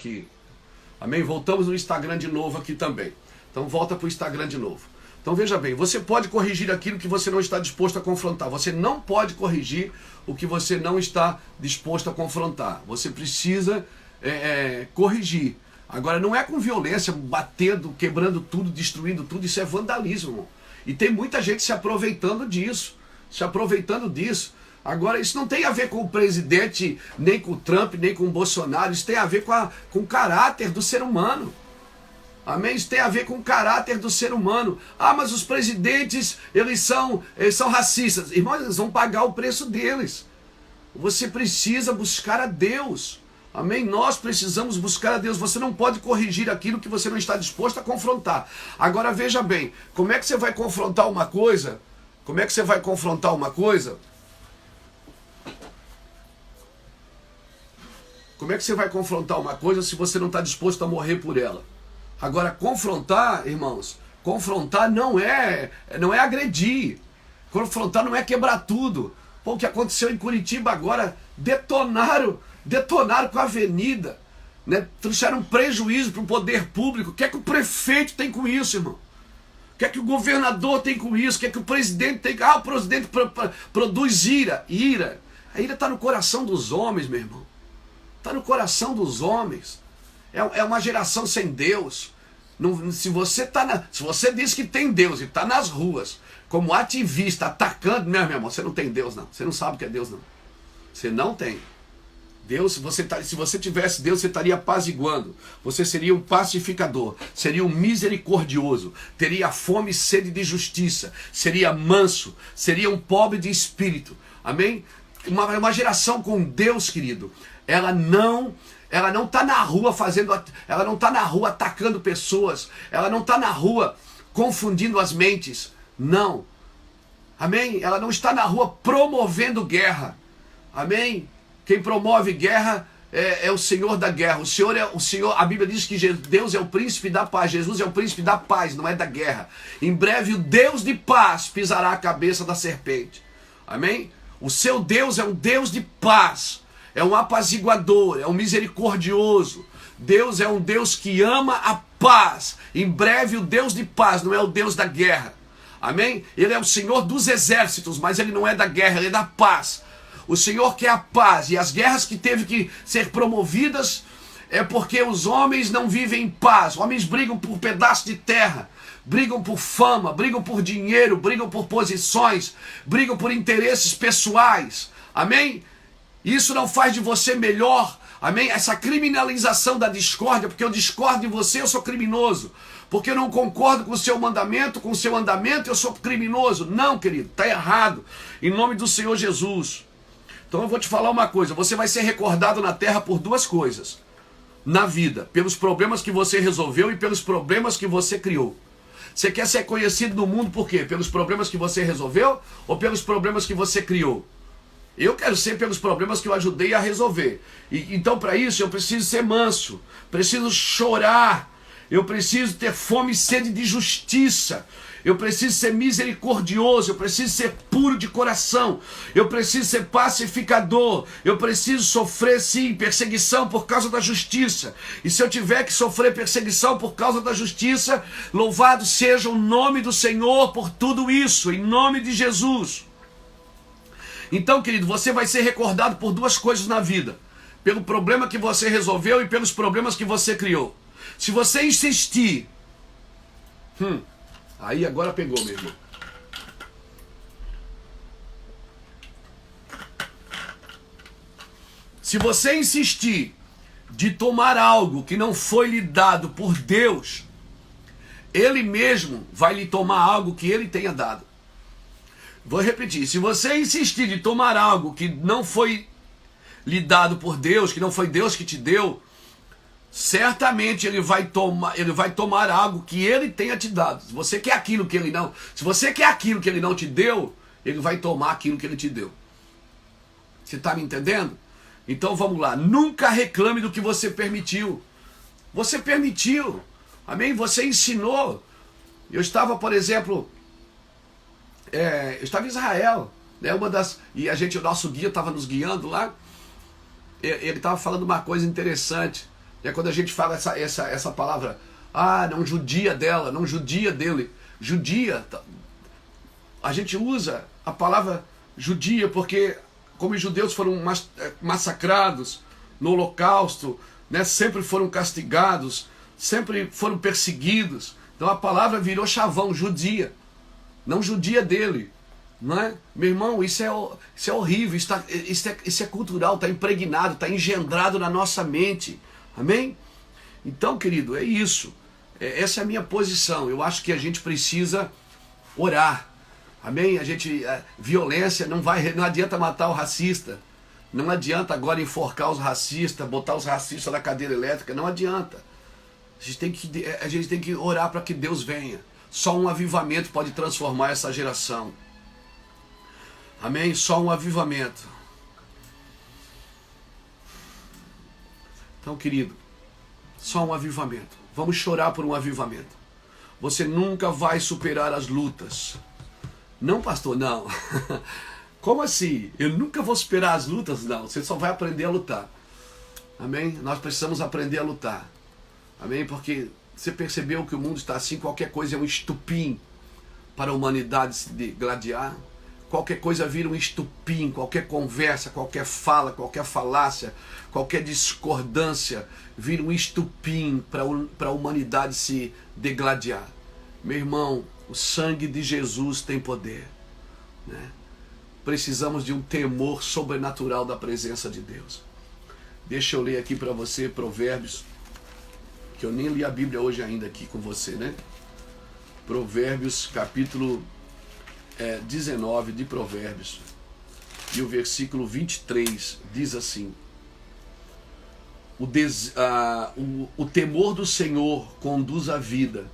aqui. Amém? Voltamos no Instagram de novo aqui também. Então volta para o Instagram de novo. Então veja bem, você pode corrigir aquilo que você não está disposto a confrontar. Você não pode corrigir o que você não está disposto a confrontar. Você precisa corrigir. Agora não é com violência, batendo, quebrando tudo, destruindo tudo. Isso é vandalismo, irmão. E tem muita gente se aproveitando disso. Agora, isso não tem a ver com o presidente, nem com o Trump, nem com o Bolsonaro. Isso tem a ver com o caráter do ser humano. Amém? Isso tem a ver com o caráter do ser humano. Ah, mas os presidentes, eles são racistas. Irmãos, eles vão pagar o preço deles. Você precisa buscar a Deus. Amém? Nós precisamos buscar a Deus. Você não pode corrigir aquilo que você não está disposto a confrontar. Agora veja bem, como é que você vai confrontar uma coisa? Como é que você vai confrontar uma coisa? Como é que você vai confrontar uma coisa se você não está disposto a morrer por ela? Agora, confrontar, irmãos, confrontar não é agredir. Confrontar não é quebrar tudo. Pô, o que aconteceu em Curitiba agora, detonaram com a avenida, né? Trouxeram prejuízo para o poder público. O que é que o prefeito tem com isso, irmão? O que é que o governador tem com isso? O que é que o presidente tem? Ah, o presidente produz ira. A ira está no coração dos homens, meu irmão. Está no coração dos homens. É uma geração sem Deus. Se você diz que tem Deus e está nas ruas, como ativista, atacando, meu irmão, você não tem Deus, não. Você não sabe o que é Deus, não. Você não tem. Deus, se você tivesse Deus, você estaria apaziguando. Você seria um pacificador, seria um misericordioso, teria fome e sede de justiça, seria manso, seria um pobre de espírito. Amém? Uma geração com Deus, querido, ela não está na rua ela não está na rua atacando pessoas, ela não está na rua confundindo as mentes. Não. Amém? Ela não está na rua promovendo guerra. Amém? Quem promove guerra é o Senhor da guerra. O Senhor, a Bíblia diz que Deus é o príncipe da paz. Jesus é o príncipe da paz, não é da guerra. Em breve o Deus de paz pisará a cabeça da serpente. Amém? O seu Deus é um Deus de paz. É um apaziguador, é um misericordioso. Deus é um Deus que ama a paz. Em breve o Deus de paz, não é o Deus da guerra. Amém? Ele é o Senhor dos exércitos, mas ele não é da guerra, ele é da paz. O Senhor quer a paz, e as guerras que teve que ser promovidas é porque os homens não vivem em paz. Homens brigam por pedaços de terra, brigam por fama, brigam por dinheiro, brigam por posições, brigam por interesses pessoais. Amém? Isso não faz de você melhor. Amém? Essa criminalização da discórdia, porque eu discordo de você, eu sou criminoso. Porque eu não concordo com o seu mandamento, com o seu andamento, eu sou criminoso. Não, querido, está errado. Em nome do Senhor Jesus. Então eu vou te falar uma coisa, você vai ser recordado na terra por duas coisas. Na vida, pelos problemas que você resolveu e pelos problemas que você criou. Você quer ser conhecido no mundo por quê? Pelos problemas que você resolveu ou pelos problemas que você criou? Eu quero ser pelos problemas que eu ajudei a resolver. Então para isso eu preciso ser manso, preciso chorar, eu preciso ter fome e sede de justiça. Eu preciso ser misericordioso, eu preciso ser puro de coração, eu preciso ser pacificador, eu preciso sofrer sim perseguição por causa da justiça. E se eu tiver que sofrer perseguição por causa da justiça, louvado seja o nome do Senhor por tudo isso, em nome de Jesus. Então, querido, você vai ser recordado por duas coisas na vida: pelo problema que você resolveu e pelos problemas que você criou. Se você insistir... Aí agora pegou, meu irmão. Se você insistir de tomar algo que não foi lhe dado por Deus, Ele mesmo vai lhe tomar algo que Ele tenha dado. Vou repetir. Se você insistir de tomar algo que não foi lhe dado por Deus, que não foi Deus que te deu, certamente ele vai tomar algo que ele tenha te dado. Se você quer aquilo que ele não te deu, ele vai tomar aquilo que ele te deu. Você está me entendendo? Então vamos lá. Nunca reclame do que você permitiu. Você permitiu. Amém? Você ensinou. Eu estava, por exemplo, eu estava em Israel, né? E o nosso guia estava nos guiando lá. Ele estava falando uma coisa interessante. É quando a gente fala essa palavra, não judia dela, não judia dele. Judia, a gente usa a palavra judia porque como os judeus foram massacrados no Holocausto, né, sempre foram castigados, sempre foram perseguidos. Então a palavra virou chavão, judia, não judia dele. Não é? Meu irmão, isso é horrível, isso é cultural, está impregnado, está engendrado na nossa mente. Amém? Então, querido, é isso. Essa é a minha posição. Eu acho que a gente precisa orar. Amém? Violência não adianta matar o racista. Não adianta agora enforcar os racistas, botar os racistas na cadeira elétrica. Não adianta. A gente tem que orar para que Deus venha. Só um avivamento pode transformar essa geração. Amém? Só um avivamento. Então, querido, só um avivamento. Vamos chorar por um avivamento. Você nunca vai superar as lutas. Não, pastor, não. Como assim? Eu nunca vou superar as lutas? Não, você só vai aprender a lutar. Amém? Nós precisamos aprender a lutar. Amém? Porque você percebeu que o mundo está assim, qualquer coisa é um estupim para a humanidade se gladiar. Qualquer coisa vira um estupim, qualquer conversa, qualquer fala, qualquer falácia, qualquer discordância vira um estupim para a humanidade se degladiar. Meu irmão, o sangue de Jesus tem poder, né? Precisamos de um temor sobrenatural da presença de Deus. Deixa eu ler aqui para você Provérbios, que eu nem li a Bíblia hoje ainda aqui com você, né? Provérbios, capítulo 19 de Provérbios, e o versículo 23 diz assim: o temor do Senhor conduz à vida,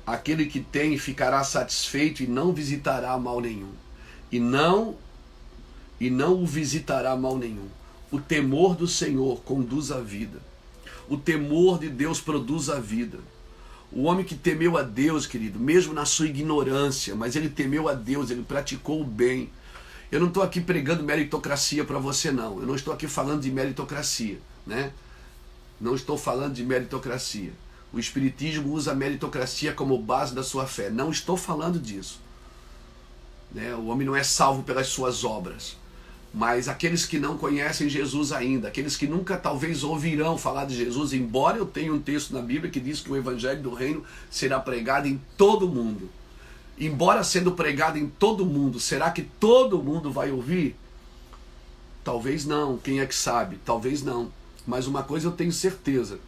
aquele que tem ficará satisfeito e não visitará mal nenhum, e não o visitará mal nenhum. O temor do Senhor conduz à vida, o temor de Deus produz a vida. O homem que temeu a Deus, querido, mesmo na sua ignorância, mas ele temeu a Deus, ele praticou o bem. Eu não estou aqui pregando meritocracia para você, não. Eu não estou aqui falando de meritocracia, né? Não estou falando de meritocracia. O Espiritismo usa a meritocracia como base da sua fé. Não estou falando disso, né? O homem não é salvo pelas suas obras. Mas aqueles que não conhecem Jesus ainda, aqueles que nunca talvez ouvirão falar de Jesus, embora eu tenha um texto na Bíblia que diz que o Evangelho do Reino será pregado em todo o mundo. Embora sendo pregado em todo o mundo, será que todo mundo vai ouvir? Talvez não, quem é que sabe? Talvez não. Mas uma coisa eu tenho certeza,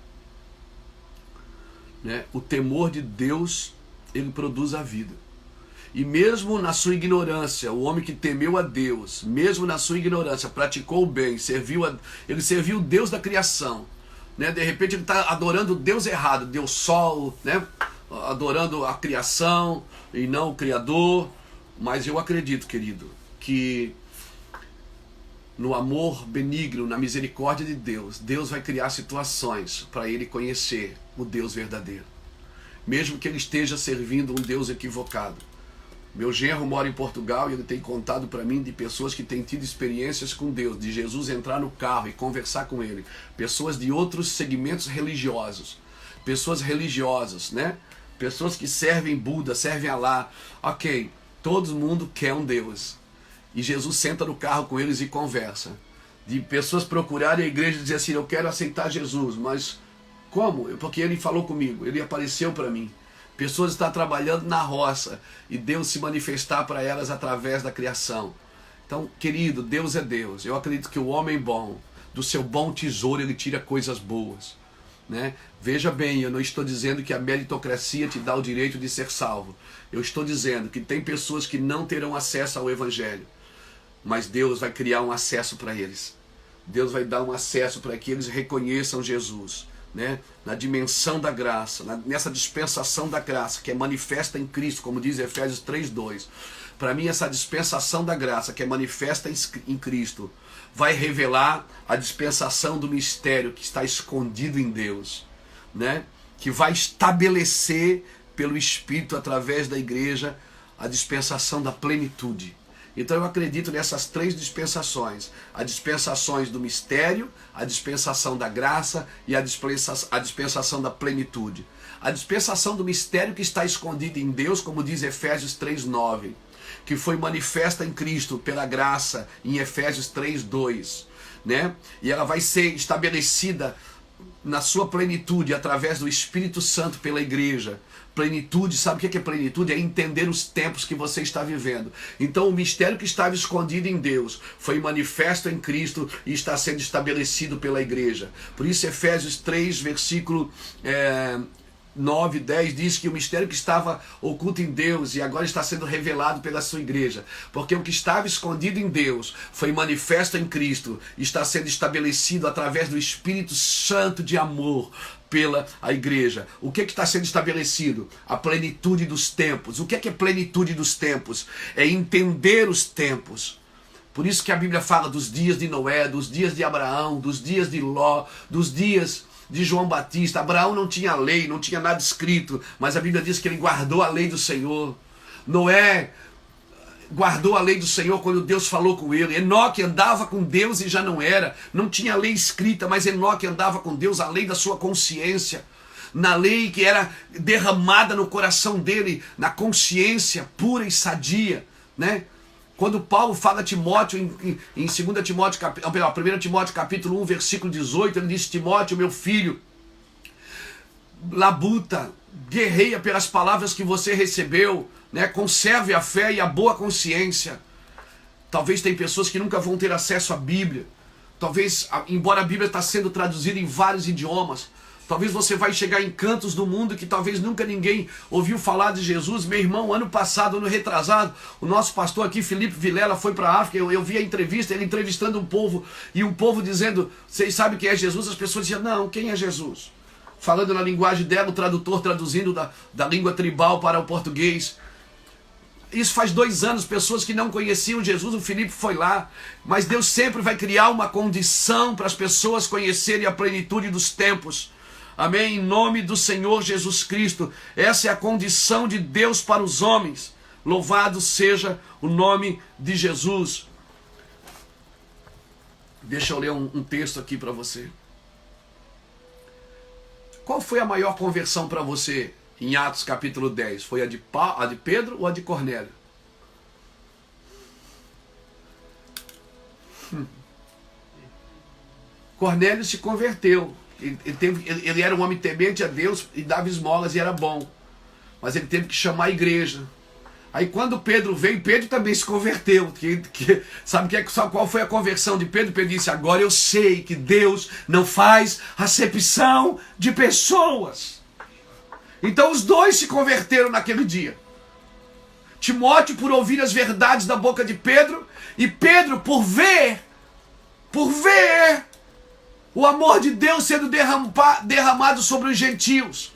né? O temor de Deus, ele produz a vida. E mesmo na sua ignorância, o homem que temeu a Deus, mesmo na sua ignorância, praticou o bem, ele serviu o Deus da criação, né? De repente ele está adorando o Deus errado, Deus Sol, né? Adorando a criação e não o Criador. Mas eu acredito, querido, que no amor benigno, na misericórdia de Deus, Deus vai criar situações para ele conhecer o Deus verdadeiro, mesmo que ele esteja servindo um Deus equivocado. Meu genro mora em Portugal e ele tem contado para mim de pessoas que têm tido experiências com Deus, de Jesus entrar no carro e conversar com ele. Pessoas de outros segmentos religiosos, pessoas religiosas, né? Pessoas que servem Buda, servem Alá. Ok, todo mundo quer um Deus. E Jesus senta no carro com eles e conversa. De pessoas procurarem a igreja e dizer assim: eu quero aceitar Jesus, mas como? Porque ele falou comigo, ele apareceu para mim. Pessoas estão trabalhando na roça e Deus se manifestar para elas através da criação. Então, querido, Deus é Deus. Eu acredito que o homem bom, do seu bom tesouro, ele tira coisas boas, né? Veja bem, eu não estou dizendo que a meritocracia te dá o direito de ser salvo. Eu estou dizendo que tem pessoas que não terão acesso ao Evangelho, mas Deus vai criar um acesso para eles. Deus vai dar um acesso para que eles reconheçam Jesus, né? Na dimensão da graça, nessa dispensação da graça que é manifesta em Cristo, como diz Efésios 3:2. Para mim, essa dispensação da graça que é manifesta em Cristo vai revelar a dispensação do mistério que está escondido em Deus, né? Que vai estabelecer pelo Espírito através da igreja a dispensação da plenitude. Então eu acredito nessas 3 dispensações. A dispensações do mistério, a dispensação da graça e a dispensação da plenitude. A dispensação do mistério que está escondida em Deus, como diz Efésios 3:9, que foi manifesta em Cristo pela graça em Efésios 3:2, né? E ela vai ser estabelecida na sua plenitude através do Espírito Santo pela igreja. Plenitude, sabe o que é plenitude? É entender os tempos que você está vivendo. Então o mistério que estava escondido em Deus foi manifesto em Cristo e está sendo estabelecido pela igreja. Por isso Efésios 3, versículo 9, 10 diz que o mistério que estava oculto em Deus e agora está sendo revelado pela sua igreja. Porque o que estava escondido em Deus foi manifesto em Cristo e está sendo estabelecido através do Espírito Santo de amor pela a igreja. O que está sendo estabelecido? A plenitude dos tempos. O que é plenitude dos tempos? É entender os tempos. Por isso que a Bíblia fala dos dias de Noé, dos dias de Abraão, dos dias de Ló, dos dias de João Batista. Abraão não tinha lei, não tinha nada escrito, mas a Bíblia diz que ele guardou a lei do Senhor. Noé guardou a lei do Senhor quando Deus falou com ele. Enoque andava com Deus e já não tinha lei escrita, mas Enoque andava com Deus, a lei da sua consciência, na lei que era derramada no coração dele, na consciência pura e sadia, né? Quando Paulo fala a Timóteo em 1 Timóteo capítulo 1, versículo 18, ele diz: Timóteo, meu filho, labuta, guerreia pelas palavras que você recebeu, né? Conserve a fé e a boa consciência. Talvez tem pessoas que nunca vão ter acesso à Bíblia. Talvez, embora a Bíblia está sendo traduzida em vários idiomas, talvez você vai chegar em cantos do mundo que talvez nunca ninguém ouviu falar de Jesus. Meu irmão, ano passado, ano retrasado, o nosso pastor aqui, Felipe Vilela, foi para a África. Eu vi a entrevista, ele entrevistando um povo, e um povo dizendo: vocês sabem quem é Jesus? As pessoas diziam: não, quem é Jesus? Falando na linguagem dela, o tradutor traduzindo da língua tribal para o português. Isso faz 2 anos, pessoas que não conheciam Jesus, o Felipe foi lá. Mas Deus sempre vai criar uma condição para as pessoas conhecerem a plenitude dos tempos. Amém? Em nome do Senhor Jesus Cristo. Essa é a condição de Deus para os homens. Louvado seja o nome de Jesus. Deixa eu ler um texto aqui para você. Qual foi a maior conversão para você em Atos capítulo 10? Foi a de Pedro ou a de Cornélio? Cornélio se converteu. Ele era um homem temente a Deus e dava esmolas e era bom. Mas ele teve que chamar a igreja. Aí quando Pedro veio, Pedro também se converteu. Sabe qual foi a conversão de Pedro? Pedro disse: agora eu sei que Deus não faz acepção de pessoas. Então os dois se converteram naquele dia. Timóteo por ouvir as verdades da boca de Pedro, e Pedro por ver o amor de Deus sendo derramado sobre os gentios.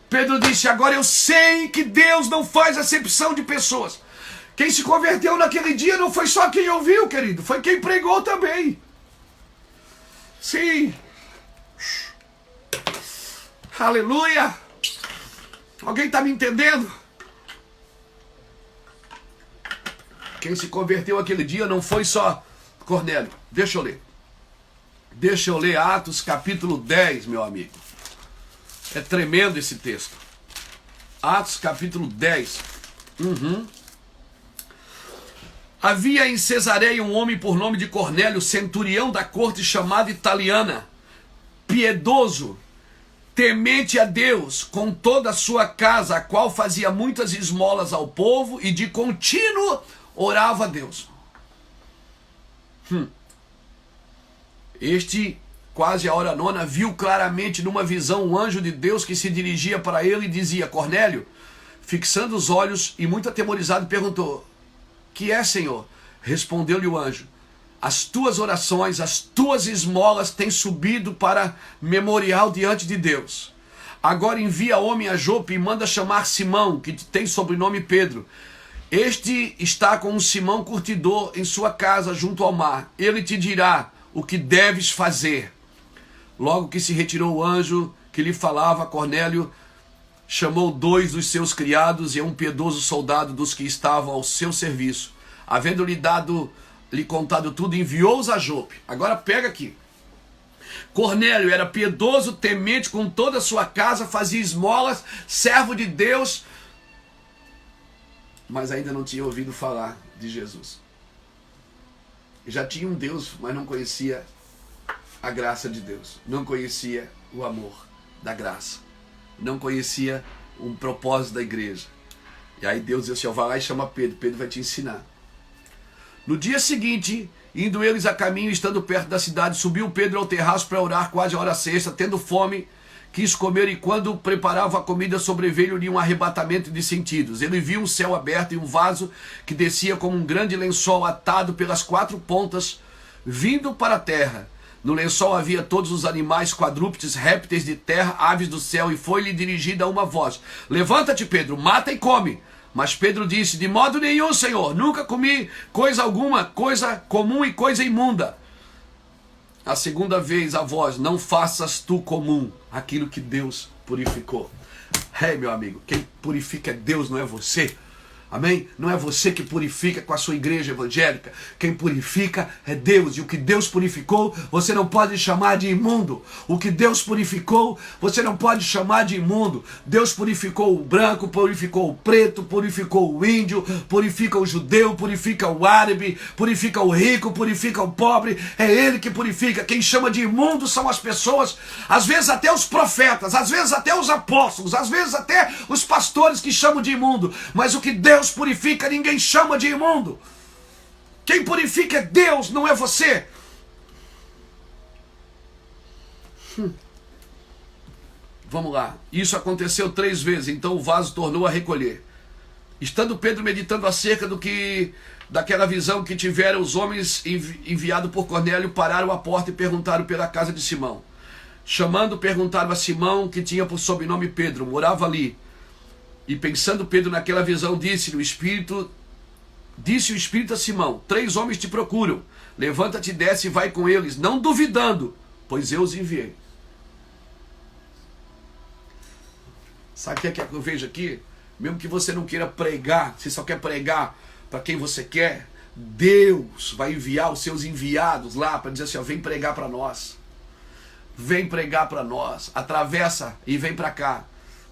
Pedro disse: agora eu sei que Deus não faz acepção de pessoas. Quem se converteu naquele dia não foi só quem ouviu, querido, foi quem pregou também. Sim. Aleluia. Alguém está me entendendo? Quem se converteu aquele dia não foi só Cornélio. Deixa eu ler Atos capítulo 10, meu amigo. É tremendo esse texto. Atos capítulo 10. Havia em Cesareia um homem por nome de Cornélio, centurião da corte chamada Italiana, piedoso, temente a Deus com toda a sua casa, a qual fazia muitas esmolas ao povo e de contínuo orava a Deus. Este, quase a hora nona, viu claramente numa visão um anjo de Deus que se dirigia para ele e dizia: Cornélio. Fixando os olhos e muito atemorizado, perguntou: que é, Senhor? Respondeu-lhe o anjo: as tuas orações, as tuas esmolas têm subido para memorial diante de Deus. Agora envia homem a Jope e manda chamar Simão, que tem sobrenome Pedro. Este está com um Simão curtidor em sua casa junto ao mar. Ele te dirá o que deves fazer. Logo que se retirou o anjo que lhe falava, Cornélio chamou 2 dos seus criados e um piedoso soldado dos que estavam ao seu serviço. lhe contado tudo, enviou-os a Jope. Agora pega aqui. Cornélio era piedoso, temente com toda a sua casa, fazia esmolas, servo de Deus, mas ainda não tinha ouvido falar de Jesus. Já tinha um Deus, mas não conhecia a graça de Deus. Não conhecia o amor da graça. Não conhecia um propósito da igreja. E aí Deus disse assim, vai lá e chama Pedro. Pedro vai te ensinar. No dia seguinte, indo eles a caminho, estando perto da cidade, subiu Pedro ao terraço para orar quase a hora sexta, tendo fome, quis comer, e quando preparava a comida, sobreveio-lhe um arrebatamento de sentidos. Ele viu um céu aberto e um vaso que descia como um grande lençol atado pelas 4 pontas, vindo para a terra. No lençol havia todos os animais, quadrúpedes, répteis de terra, aves do céu, e foi-lhe dirigida uma voz: levanta-te, Pedro, mata e come. Mas Pedro disse: de modo nenhum, Senhor, nunca comi coisa alguma, coisa comum e coisa imunda. A segunda vez a voz: não faças tu comum aquilo que Deus purificou. Meu amigo, quem purifica é Deus, não é você. Amém? Não é você que purifica com a sua igreja evangélica. Quem purifica é Deus. E o que Deus purificou, você não pode chamar de imundo. O que Deus purificou, você não pode chamar de imundo. Deus purificou o branco, purificou o preto, purificou o índio, purifica o judeu, purifica o árabe, purifica o rico, purifica o pobre. É Ele que purifica. Quem chama de imundo são as pessoas, às vezes até os profetas, às vezes até os apóstolos, às vezes até os pastores que chamam de imundo. Mas o que Deus purifica, ninguém chama de imundo. Quem purifica é Deus, não é você. Vamos lá. Isso aconteceu 3 vezes, então o vaso tornou a recolher. Estando Pedro meditando acerca daquela visão que tiveram, os homens enviados por Cornélio pararam à porta e perguntaram pela casa de Simão. Chamando, perguntaram a Simão, que tinha por sobrenome Pedro, morava ali. E pensando Pedro naquela visão, disse o Espírito a Simão: 3 homens te procuram. Levanta-te, desce e vai com eles, não duvidando, pois eu os enviei. Sabe o que é que eu vejo aqui? Mesmo que você não queira pregar, você só quer pregar para quem você quer, Deus vai enviar os seus enviados lá para dizer assim: vem pregar para nós. Vem pregar para nós. Atravessa e vem para cá,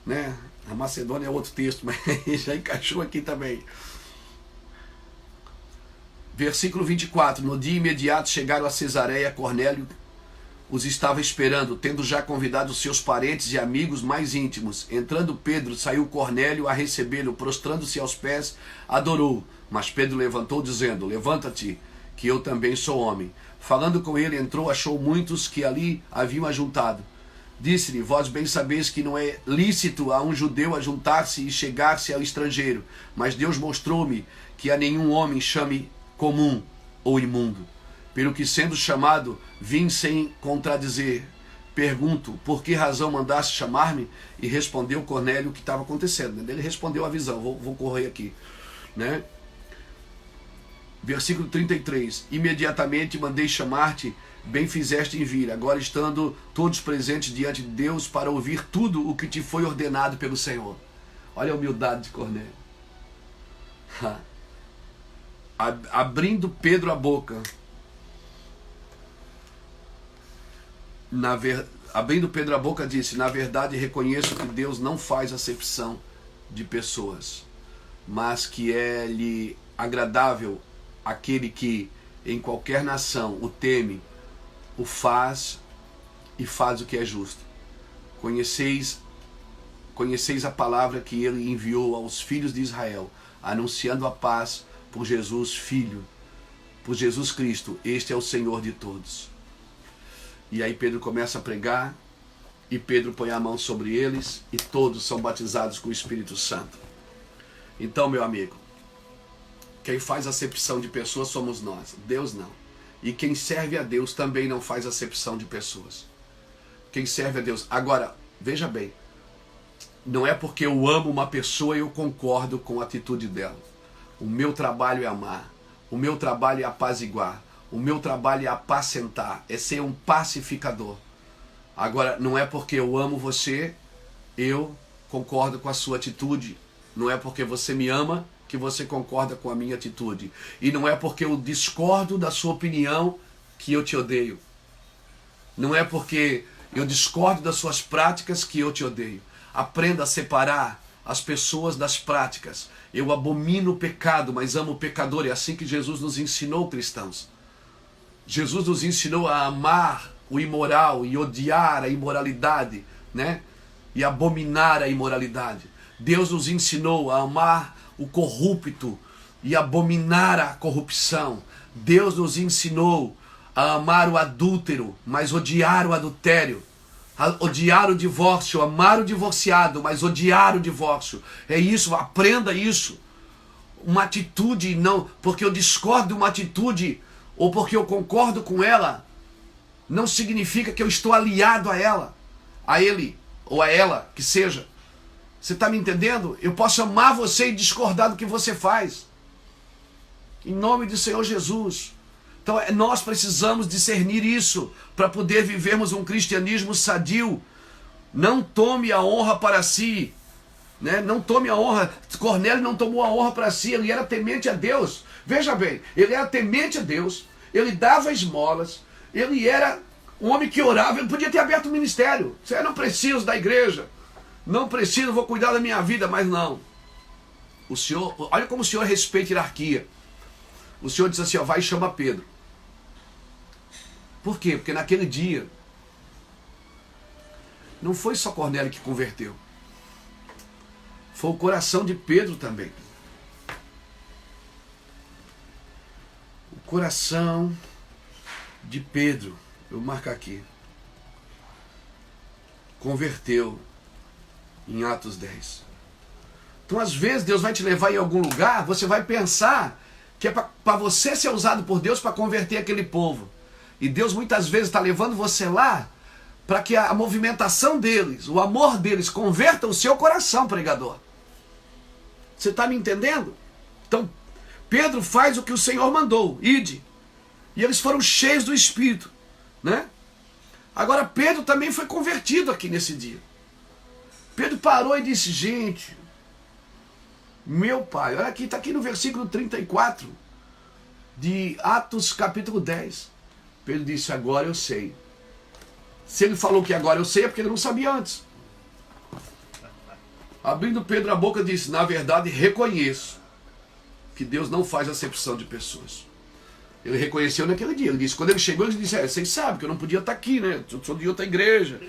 né? A Macedônia é outro texto, mas já encaixou aqui também. Versículo 24. No dia imediato chegaram a Cesareia. Cornélio os estava esperando, tendo já convidado seus parentes e amigos mais íntimos. Entrando Pedro, saiu Cornélio a recebê-lo, prostrando-se aos pés, adorou. Mas Pedro levantou, dizendo: levanta-te, que eu também sou homem. Falando com ele, entrou, achou muitos que ali haviam ajuntado. Disse-lhe: vós bem sabeis que não é lícito a um judeu ajuntar-se e chegar-se ao estrangeiro, mas Deus mostrou-me que a nenhum homem chame comum ou imundo. Pelo que, sendo chamado, vim sem contradizer. Pergunto: por que razão mandaste chamar-me? E respondeu Cornélio o que estava acontecendo. Ele respondeu a visão. Vou correr aqui, né? Versículo 33. Imediatamente mandei chamar-te, bem fizeste em vir, agora estando todos presentes diante de Deus para ouvir tudo o que te foi ordenado pelo Senhor. Olha a humildade de Cornélio. Abrindo Pedro a boca, abrindo Pedro a boca, disse: na verdade reconheço que Deus não faz acepção de pessoas, mas que é-lhe agradável aquele que em qualquer nação o teme, o faz e faz o que é justo. Conheceis a palavra que ele enviou aos filhos de Israel, anunciando a paz por Jesus Filho, por Jesus Cristo. Este é o Senhor de todos. E aí Pedro começa a pregar, e Pedro põe a mão sobre eles, e todos são batizados com o Espírito Santo. Então, meu amigo, quem faz acepção de pessoas somos nós, Deus não. E quem serve a Deus também não faz acepção de pessoas. Quem serve a Deus. Agora, veja bem, não é porque eu amo uma pessoa e eu concordo com a atitude dela. O meu trabalho é amar, o meu trabalho é apaziguar, o meu trabalho é apacentar, é ser um pacificador. Agora, não é porque eu amo você, eu concordo com a sua atitude. Não é porque você me ama, que você concorda com a minha atitude. E não é porque eu discordo da sua opinião que eu te odeio. Não é porque eu discordo das suas práticas que eu te odeio. Aprenda a separar as pessoas das práticas. Eu abomino o pecado, mas amo o pecador. É assim que Jesus nos ensinou, cristãos. Jesus nos ensinou a amar o imoral e odiar a imoralidade, né? E abominar a imoralidade. Deus nos ensinou a amar o corrupto e abominar a corrupção. Deus nos ensinou a amar o adúltero, mas odiar o adultério. A odiar o divórcio, amar o divorciado, mas odiar o divórcio. É isso, aprenda isso. Uma atitude, não, porque eu discordo de uma atitude ou porque eu concordo com ela, não significa que eu estou aliado a ela, a ele ou a ela, que seja. Você está me entendendo? Eu posso amar você e discordar do que você faz. Em nome do Senhor Jesus. Então nós precisamos discernir isso para poder vivermos um cristianismo sadio. Não tome a honra para si, né? Não tome a honra. Cornélio não tomou a honra para si, ele era temente a Deus. Veja bem, ele era temente a Deus, ele dava esmolas, ele era um homem que orava, ele podia ter aberto um ministério. Eu não preciso da igreja, não preciso, vou cuidar da minha vida, mas não. O Senhor, olha como o Senhor respeita a hierarquia. O Senhor disse assim, ó, vai e chama Pedro. Por quê? Porque naquele dia não foi só Cornélio que converteu. Foi o coração de Pedro também. O coração de Pedro, eu vou marcar aqui, converteu em Atos 10. Então às vezes Deus vai te levar em algum lugar, você vai pensar que é para você ser usado por Deus para converter aquele povo. E Deus muitas vezes está levando você lá para que a movimentação deles, o amor deles, converta o seu coração, pregador. Você está me entendendo? Então, Pedro faz o que o Senhor mandou, ide. E eles foram cheios do Espírito, né? Agora, Pedro também foi convertido aqui nesse dia. Pedro parou e disse, gente, meu pai, olha aqui, está aqui no versículo 34 de Atos capítulo 10. Pedro disse, agora eu sei. Se ele falou que agora eu sei, é porque ele não sabia antes. Abrindo Pedro a boca, disse, na verdade reconheço que Deus não faz acepção de pessoas. Ele reconheceu naquele dia. Ele disse, quando ele chegou, ele disse, vocês sabem que eu não podia estar aqui, né? Eu sou de outra igreja,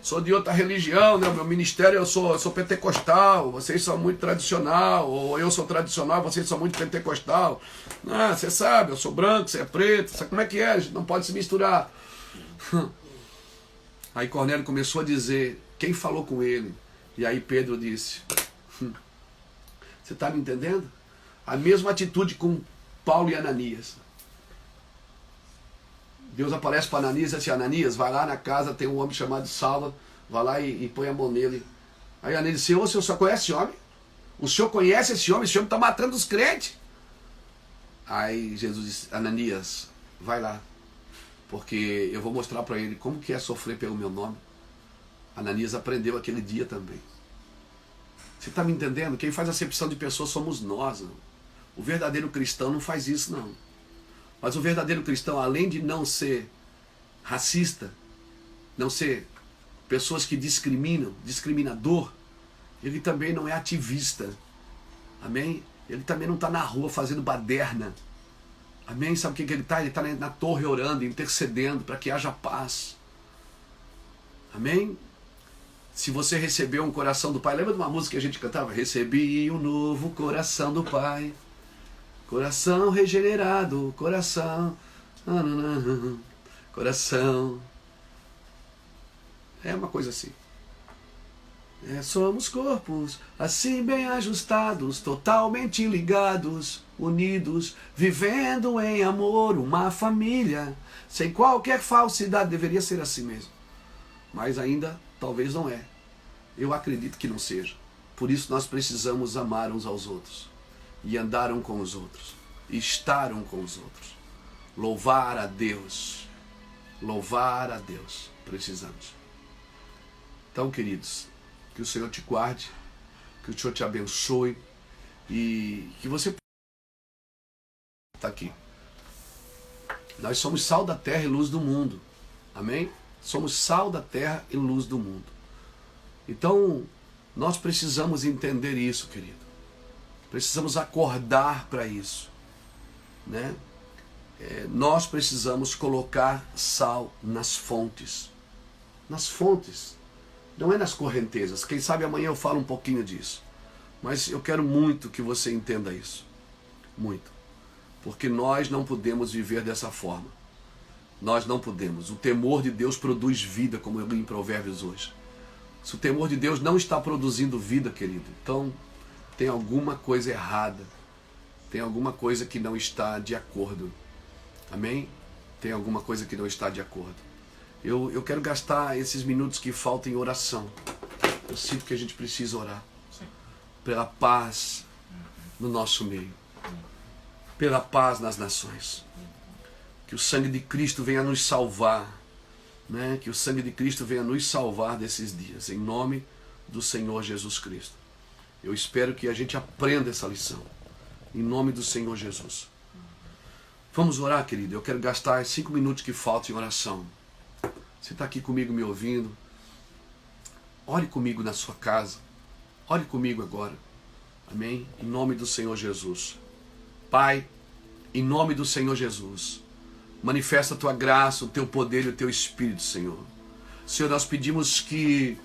sou de outra religião, né? Meu ministério, eu sou pentecostal, vocês são muito tradicional, ou eu sou tradicional, vocês são muito pentecostal. Ah, você sabe, eu sou branco, você é preto, sabe como é que é? A gente não pode se misturar. Aí Cornélio começou a dizer, quem falou com ele? E aí Pedro disse, você está me entendendo? A mesma atitude com Paulo e Ananias. Deus aparece para Ananias e diz assim, Ananias, vai lá na casa, tem um homem chamado Saulo, vai lá e põe a mão nele. Aí Ananias disse, o senhor só conhece esse homem? O senhor conhece esse homem está matando os crentes. Aí Jesus disse, Ananias, vai lá, porque eu vou mostrar para ele como que é sofrer pelo meu nome. Ananias aprendeu aquele dia também. Você está me entendendo? Quem faz acepção de pessoas somos nós. Não? O verdadeiro cristão não faz isso, não. Mas o verdadeiro cristão, além de não ser racista, não ser pessoas que discriminam, discriminador, ele também não é ativista. Amém? Ele também não está na rua fazendo baderna. Amém? Sabe o que ele está? Ele está na torre orando, intercedendo para que haja paz. Amém? Se você recebeu um coração do Pai, lembra de uma música que a gente cantava? Recebi um novo coração do Pai. Coração regenerado, coração, coração. É uma coisa assim. Somos corpos assim bem ajustados, totalmente ligados, unidos, vivendo em amor, uma família, sem qualquer falsidade. Deveria ser assim mesmo. Mas ainda talvez não é. Eu acredito que não seja. Por isso nós precisamos amar uns aos outros. E andar um com os outros. E estar um com os outros. Louvar a Deus. Louvar a Deus. Precisamos. Então, queridos, que o Senhor te guarde. Que o Senhor te abençoe. E que você está aqui. Nós somos sal da terra e luz do mundo. Amém? Somos sal da terra e luz do mundo. Então, nós precisamos entender isso, querido. Precisamos acordar para isso, né? Nós precisamos colocar sal nas fontes. Nas fontes. Não é nas correntezas. Quem sabe amanhã eu falo um pouquinho disso. Mas eu quero muito que você entenda isso. Muito. Porque nós não podemos viver dessa forma. Nós não podemos. O temor de Deus produz vida, como eu li em Provérbios hoje. Se o temor de Deus não está produzindo vida, querido, então tem alguma coisa errada. Tem alguma coisa que não está de acordo. Amém? Tem alguma coisa que não está de acordo. Eu quero gastar esses minutos que faltam em oração. Eu sinto que a gente precisa orar. Pela paz no nosso meio. Pela paz nas nações. Que o sangue de Cristo venha nos salvar. Né? Que o sangue de Cristo venha nos salvar desses dias. Em nome do Senhor Jesus Cristo. Eu espero que a gente aprenda essa lição. Em nome do Senhor Jesus. Vamos orar, querido. Eu quero gastar 5 minutos que faltam em oração. Você está aqui comigo me ouvindo. Ore comigo na sua casa. Ore comigo agora. Amém? Em nome do Senhor Jesus. Pai, em nome do Senhor Jesus, manifesta a tua graça, o teu poder e o teu Espírito, Senhor. Senhor, nós pedimos que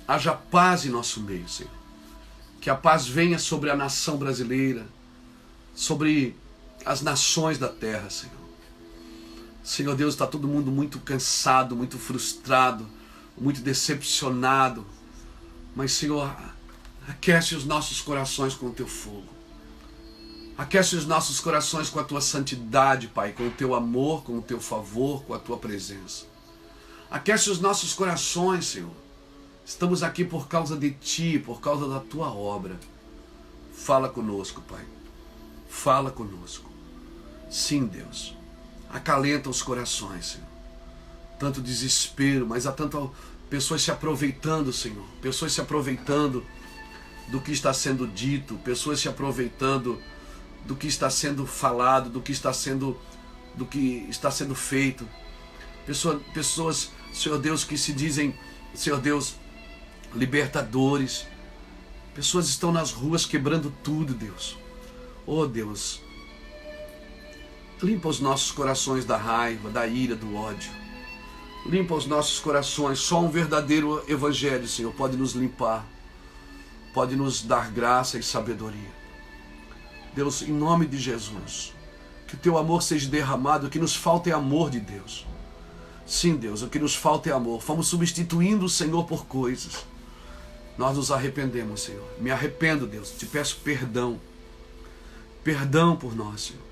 haja paz em nosso meio, Senhor. Que a paz venha sobre a nação brasileira, sobre as nações da terra, Senhor. Senhor Deus, está todo mundo muito cansado, muito frustrado, muito decepcionado. Mas, Senhor, aquece os nossos corações com o teu fogo. Aquece os nossos corações com a tua santidade, Pai, com o teu amor, com o teu favor, com a tua presença. Aquece os nossos corações, Senhor. Estamos aqui por causa de Ti, por causa da Tua obra. Fala conosco, Pai. Fala conosco. Sim, Deus. Acalenta os corações, Senhor. Tanto desespero, mas há tantas pessoas se aproveitando, Senhor. Pessoas se aproveitando do que está sendo dito. Pessoas se aproveitando do que está sendo falado, do que está sendo feito. Pessoas, Senhor Deus, que se dizem, Senhor Deus, libertadores. Pessoas estão nas ruas quebrando tudo, Deus. Oh, Deus, limpa os nossos corações da raiva, da ira, do ódio. Limpa os nossos corações. Só um verdadeiro evangelho, Senhor, pode nos limpar. Pode nos dar graça e sabedoria. Deus, em nome de Jesus, que o teu amor seja derramado. O que nos falta é amor de Deus. Sim, Deus, o que nos falta é amor. Fomos substituindo o Senhor por coisas. Nós nos arrependemos, Senhor. Me arrependo, Deus. Te peço perdão. Perdão por nós, Senhor.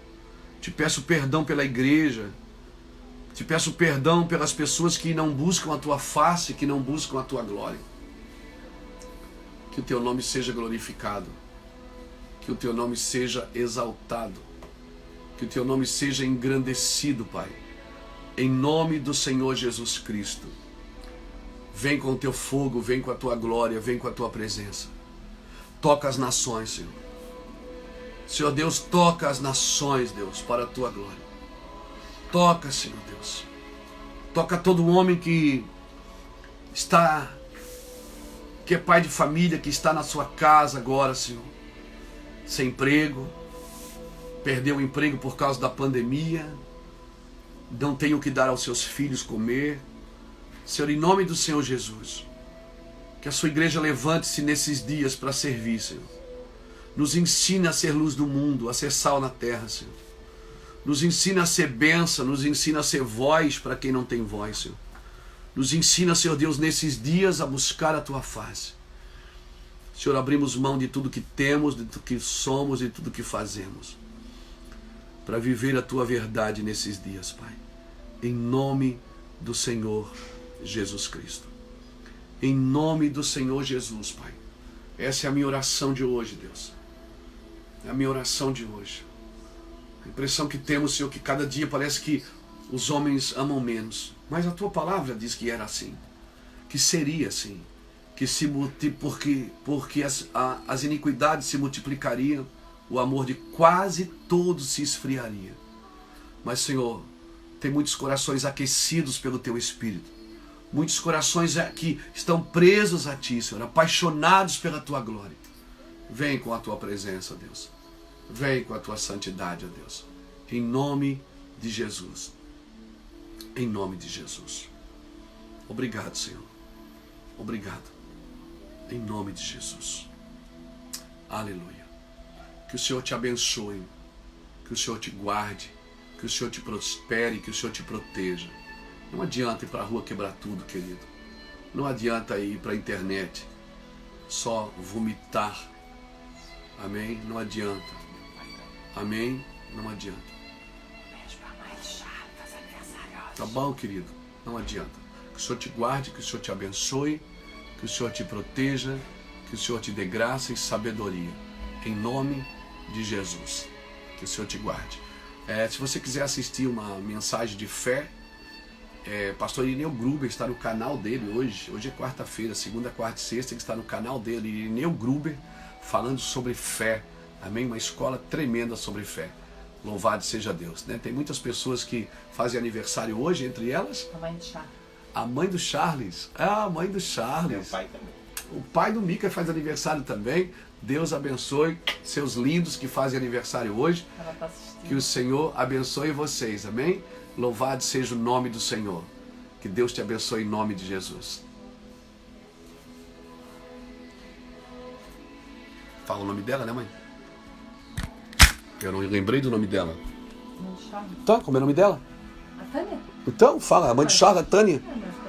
Te peço perdão pela igreja. Te peço perdão pelas pessoas que não buscam a tua face, que não buscam a tua glória. Que o teu nome seja glorificado. Que o teu nome seja exaltado. Que o teu nome seja engrandecido, Pai. Em nome do Senhor Jesus Cristo. Vem com o teu fogo, vem com a tua glória, vem com a tua presença. Toca as nações, Senhor. Senhor Deus, toca as nações, Deus, para a tua glória. Toca, Senhor Deus. Toca todo homem que é pai de família, que está na sua casa agora, Senhor. Sem emprego, perdeu o emprego por causa da pandemia, não tem o que dar aos seus filhos comer. Senhor, em nome do Senhor Jesus, que a sua igreja levante-se nesses dias para servir, Senhor. Nos ensine a ser luz do mundo, a ser sal na terra, Senhor. Nos ensina a ser bênção, nos ensina a ser voz para quem não tem voz, Senhor. Nos ensina, Senhor Deus, nesses dias a buscar a tua face. Senhor, abrimos mão de tudo que temos, de tudo que somos e de tudo que fazemos, para viver a tua verdade nesses dias, Pai. Em nome do Senhor Jesus Cristo. Em nome do Senhor Jesus, Pai. Essa é a minha oração de hoje, Deus. É a minha oração de hoje. A impressão que temos, Senhor, que cada dia parece que os homens amam menos. Mas a tua palavra diz que era assim, que seria assim, porque as iniquidades se multiplicariam, o amor de quase todos se esfriaria. Mas, Senhor, tem muitos corações aquecidos pelo Teu Espírito. Muitos corações que estão presos a Ti, Senhor, apaixonados pela Tua glória. Vem com a Tua presença, Deus. Vem com a Tua santidade, ó Deus. Em nome de Jesus. Em nome de Jesus. Obrigado, Senhor. Obrigado. Em nome de Jesus. Aleluia. Que o Senhor te abençoe. Que o Senhor te guarde. Que o Senhor te prospere. Que o Senhor te proteja. Não adianta ir para a rua quebrar tudo, querido. Não adianta ir para a internet só vomitar. Amém? Não adianta. Amém? Não adianta. Tá bom, querido? Não adianta. Que o Senhor te guarde, que o Senhor te abençoe, que o Senhor te proteja, que o Senhor te dê graça e sabedoria. Em nome de Jesus. Que o Senhor te guarde. Se você quiser assistir uma mensagem de fé, pastor Irineu Gruber está no canal dele hoje. Hoje é quarta-feira, segunda, quarta e sexta, ele está no canal dele, Irineu Gruber, falando sobre fé. Amém? Uma escola tremenda sobre fé. Louvado seja Deus, né? Tem muitas pessoas que fazem aniversário hoje, entre elas A mãe do Charles. a mãe do Charles. A mãe do Charles. Meu pai também. O pai do Mica faz aniversário também. Deus abençoe seus lindos que fazem aniversário hoje. Ela tá assistindo. Que o Senhor abençoe vocês, amém? Louvado seja o nome do Senhor. Que Deus te abençoe em nome de Jesus. Fala o nome dela, né, mãe? Eu não lembrei do nome dela. Mãe do Charles. Então, como é o nome dela? A Tânia? Então, fala, a mãe de Charles, a Tânia. Mas